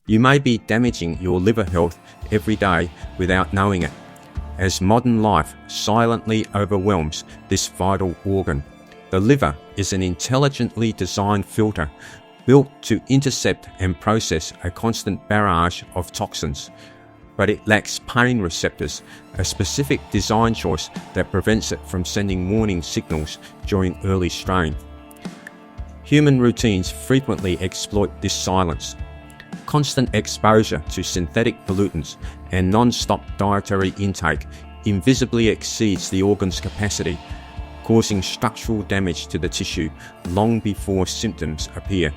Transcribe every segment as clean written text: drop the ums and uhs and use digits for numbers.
You may be damaging your liver health every day without knowing it, as modern life silently overwhelms this vital organ. The liver is an intelligently designed filter built to intercept and process a constant barrage of toxins, but it lacks pain receptors, a specific design choice that prevents it from sending warning signals during early strain. Human routines frequently exploit this silence. Constant exposure to synthetic pollutants and non-stop dietary intake invisibly exceeds the organ's capacity, causing structural damage to the tissue long before symptoms appear.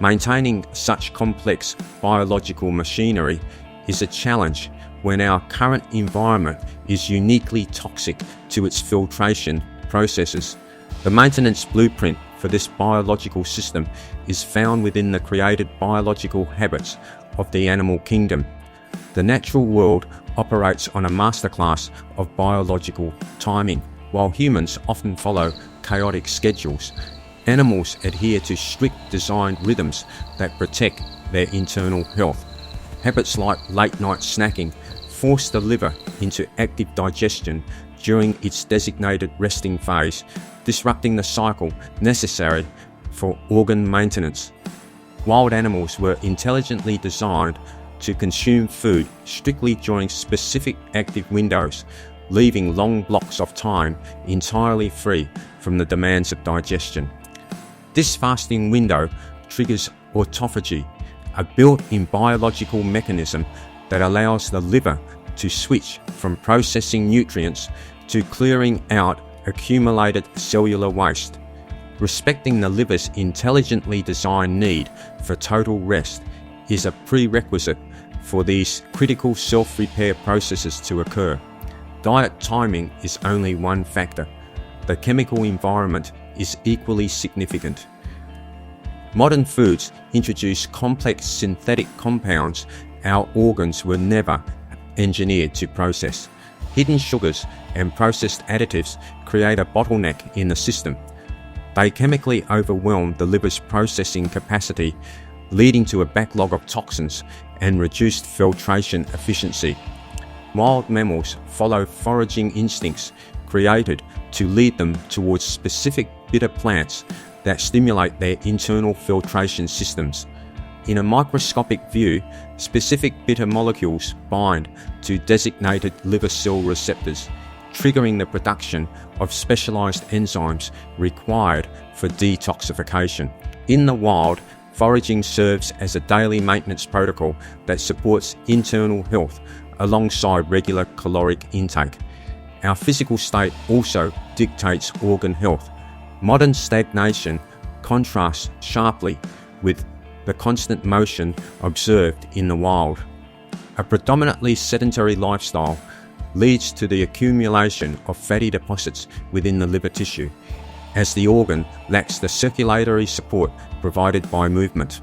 Maintaining such complex biological machinery is a challenge when our current environment is uniquely toxic to its filtration processes. The maintenance blueprint for this biological system is found within the created biological habits of the animal kingdom. The natural world operates on a masterclass of biological timing, while humans often follow chaotic schedules. Animals adhere to strict designed rhythms that protect their internal health. Habits like late-night snacking force the liver into active digestion during its designated resting phase, disrupting the cycle necessary for organ maintenance. Wild animals were intelligently designed to consume food strictly during specific active windows, leaving long blocks of time entirely free from the demands of digestion. This fasting window triggers autophagy, a built-in biological mechanism that allows the liver to switch from processing nutrients to clearing out accumulated cellular waste. Respecting the liver's intelligently designed need for total rest is a prerequisite for these critical self-repair processes to occur. Diet timing is only one factor. The chemical environment is equally significant. Modern foods introduce complex synthetic compounds our organs were never engineered to process. Hidden sugars and processed additives create a bottleneck in the system. They chemically overwhelm the liver's processing capacity, leading to a backlog of toxins and reduced filtration efficiency. Wild mammals follow foraging instincts created to lead them towards specific bitter plants that stimulate their internal filtration systems. In a microscopic view, specific bitter molecules bind to designated liver cell receptors, triggering the production of specialized enzymes required for detoxification. In the wild, foraging serves as a daily maintenance protocol that supports internal health alongside regular caloric intake. Our physical state also dictates organ health. Modern stagnation contrasts sharply with the constant motion observed in the wild. A predominantly sedentary lifestyle leads to the accumulation of fatty deposits within the liver tissue, as the organ lacks the circulatory support provided by movement.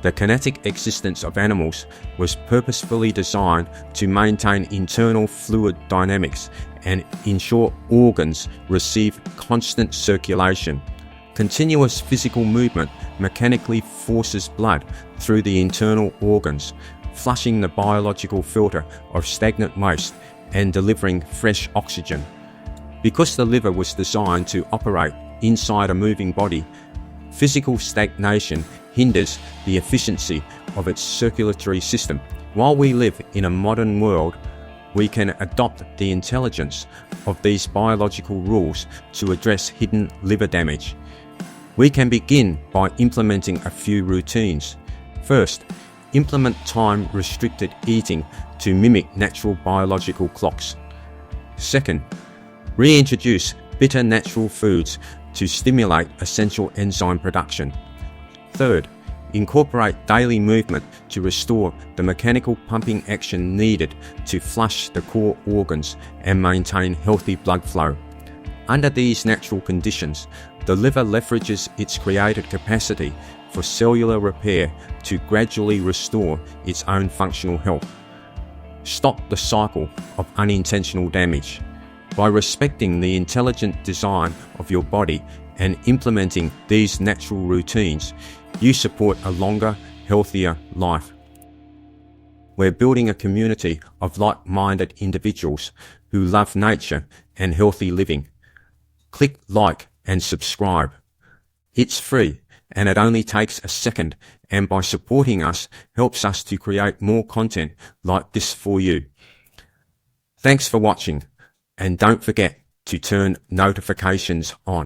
The kinetic existence of animals was purposefully designed to maintain internal fluid dynamics and ensure organs receive constant circulation. Continuous physical movement mechanically forces blood through the internal organs, flushing the biological filter of stagnant waste and delivering fresh oxygen. Because the liver was designed to operate inside a moving body, physical stagnation hinders the efficiency of its circulatory system. While we live in a modern world, we can adopt the intelligence of these biological rules to address hidden liver damage. We can begin by implementing a few routines. First, implement time-restricted eating to mimic natural biological clocks. Second, reintroduce bitter natural foods to stimulate essential enzyme production. Third, incorporate daily movement to restore the mechanical pumping action needed to flush the core organs and maintain healthy blood flow. Under these natural conditions, the liver leverages its created capacity for cellular repair to gradually restore its own functional health. Stop the cycle of unintentional damage. By respecting the intelligent design of your body and implementing these natural routines, you support a longer, healthier life. We're building a community of like-minded individuals who love nature and healthy living. Click like and subscribe. It's free and it only takes a second, and by supporting us helps us to create more content like this for you. Thanks for watching, and don't forget to turn notifications on.